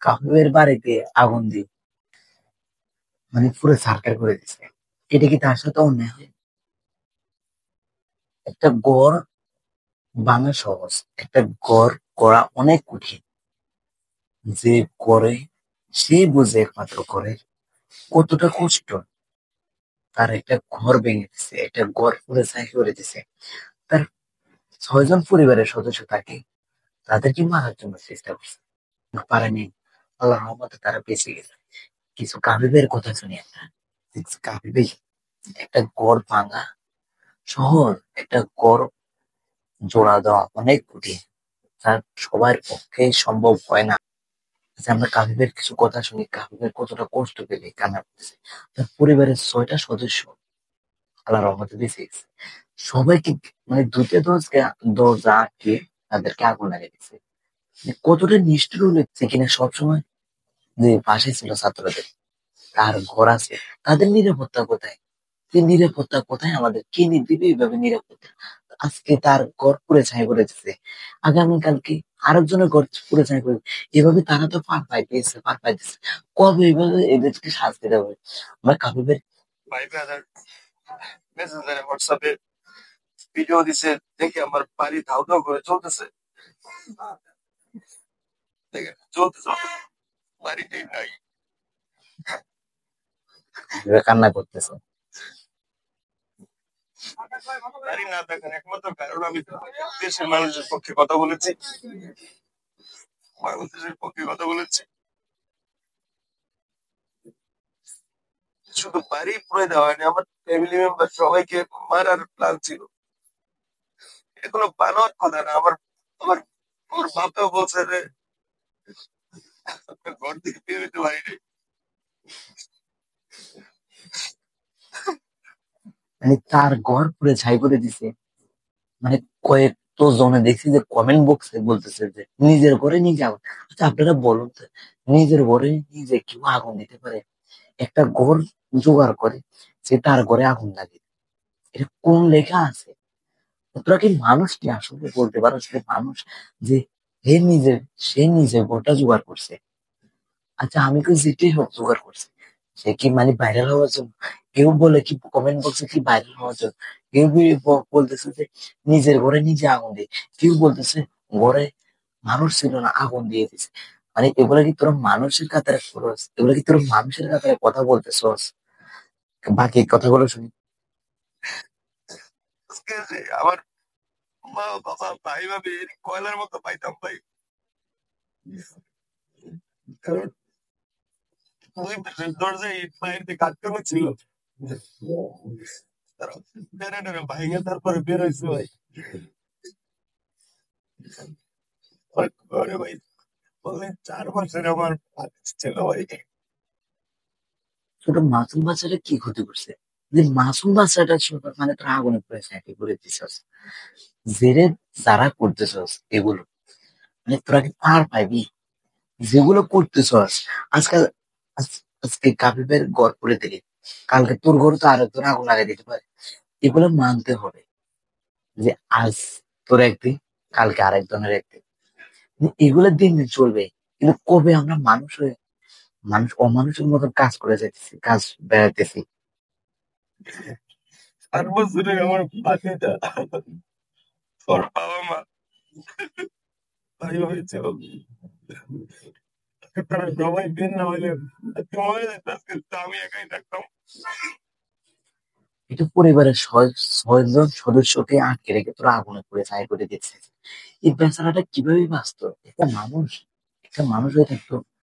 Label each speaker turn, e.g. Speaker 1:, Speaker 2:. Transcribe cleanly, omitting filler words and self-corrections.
Speaker 1: কাকুবের বাড়িতে আগুন দিয়ে মানে পুরো সার্কেল করে দিছে। এটা কি তার সাথে অন্যায় হয়? একটা ঘর ভাঙা সহজ, একটা ঘর করা অনেক কঠিন। যে করে সে বুঝে একমাত্র করে কতটা কষ্ট। তার একটা ঘর ভেঙে দিছে, একটা ঘর পুরো ছাই করে দিছে। তার 6 জন পরিবারের সদস্য থাকে, তাদেরকে মারার জন্য চেষ্টা করছে, পারেনি। আল্লাহর রহমতে তারা বেঁচে গেছে। কিছু কাবিবের কথা শুনি আমরা। কাবিবে একটা ঘর ভাঙা শহর, একটা ঘর জোড়া দেওয়া অনেক কঠিন, তার সবার পক্ষে সম্ভব হয় না। যে আমরা কাবিবের কিছু কথা শুনি, কাবিবের কতটা কষ্ট পেলে কান্না করতেছে। তার পরিবারের 6টা সদস্য আল্লাহ রহমতে বেঁচে গেছে। সবাইকে মানে দুইটা দরজা আটকে তাদেরকে আগুন লাগিয়ে দিচ্ছে। যে কতটা নিষ্ঠুর হলে কিনা সবসময় যে পাশে ছিল ছাত্রদের, তার ঘর আছে, তাদের নিরাপত্তা কোথায়? যে নিরাপত্তা কোথায়? আমাদের কে দিবে এইভাবে নিরাপত্তা? আজকে তার ঘর পুড়ে ছাই করে দিচ্ছে, আগামীকালকে আরেকজনের ঘর পুড়ে ছাই করে দিবে। এভাবে তারা তো পার পাইতেছে। কবে এইভাবে এদেরকে শাস্তি দেবে? আমরা কাবিবের ভাই ব্রাদার মেসেঞ্জারে হোয়াটসঅ্যাপে ভিডিও দিছে, দেখে আমার বাড়ি ধাউ ধাউ করে চলতেছে। দেখে চলতেছে, বাড়িতেই নাই, কান্না করতেছে। বাড়ি না থাকার একমাত্র কারণ আমি দেশের মানুষের পক্ষে কথা বলেছি, বাংলাদেশের পক্ষে কথা বলেছি। শুধু বাড়ি পুড়ে দেওয়া হয়নি, আমার ফ্যামিলি মেম্বার সবাইকে মারার প্ল্যান ছিল। এগুলো বানোয়ার কথা না। আমার আমার ওর বাপও বলছে যে আপনার ঘর থেকে বের হইতে পারিনি। মানে তার ঘর পুরো ছাই করে দিছে। মানে কয়েকটো জনে দেখছি যে কমেন্ট বক্সে বলতেছে যে নিজের ঘরে নিজে আগুন। আচ্ছা আপনারা বলুন তো, নিজের ঘরে নিজে কেউ আগুন দিতে পারে? একটা ঘর জোগাড় করে সে তার ঘরে আগুন লাগে, এটা কোন লেখা আছে? তোরা কি মানুষ? কি আসলে বলতে পারো সে মানুষ? যে হে নিজে, সে নিজে ঘরটা জোগাড় করছে। আচ্ছা আমি কি যেটাই হোক জোগাড় করছে, সে কি মানে ভাইরাল হওয়ার জন্য? কেউ বলে কি কমেন্ট বক্সে কি ভাইরাল হওয়ার জন্য, কেউ বলতেছে যে নিজের ঘরে নিজে আগুন দিয়ে, কেউ বলতেছে ঘরে মানুষ ছিল না আগুন দিয়ে দিছে। মানে এগুলা কি তোরা মানুষের কাতারে খরচ? এগুলা কি তোরা মানুষের কাতারে কথা বলতেছস? বাকি কথাগুলো শুনি। আজকে যে আমার মা বাবা ভাই ভাবি কয়লার মতো পাইতাম ভাই, কারণ ওই পাশের দরজায় বাইরে থেকে আটকানো ছিল। তারা টেনে টেনে ভাইঙে তারপরে বের হয়েছে ভাই। ঘরে ভাই বললেন 4 মাসের আমার বাচ্চা ছিল ভাই। ছোট মাসুম বাচ্চাটা কি ক্ষতি করছে? যে মাসুম বাচ্চাটা ছোট মানে তোর আগুনে পড়ে চাকরি করে দিছস, জেরে যারা করতেছস এগুলো, মানে তোরা কি পার পাইবি? যেগুলো করতেছস আজকাল, আজকে কাবিবের ঘর করে দিলি, কালকে তোর ঘর তো আরেকজন আগুন লাগাই দিতে পারে। এগুলো মানতে হবে যে আজ তোর একদিন, কালকে আরেকজনের একদিন, এগুলো দিন দিন চলবে। কিন্তু কবে আমরা মানুষ হয়ে মানুষ অমানুষের মতন কাজ করে যাইতেছি, কাজ বেড়াইতেছি। 4 বছরে আমার বাচ্চাটা, ওর বাবা মা ভাই হয়েছিল, তারা সবাই বের না হইলে তোমার আজকে আমি একাই থাকতাম। এটা পরিবারের 6 জন সদস্যকে আটকে রেখে তোরা আগুনে পুড়ে ছাই করে দিচ্ছে। এই বেচারাটা কিভাবে বাঁচতো? একটা মানুষ, একটা মানুষ হয়ে থাকতো।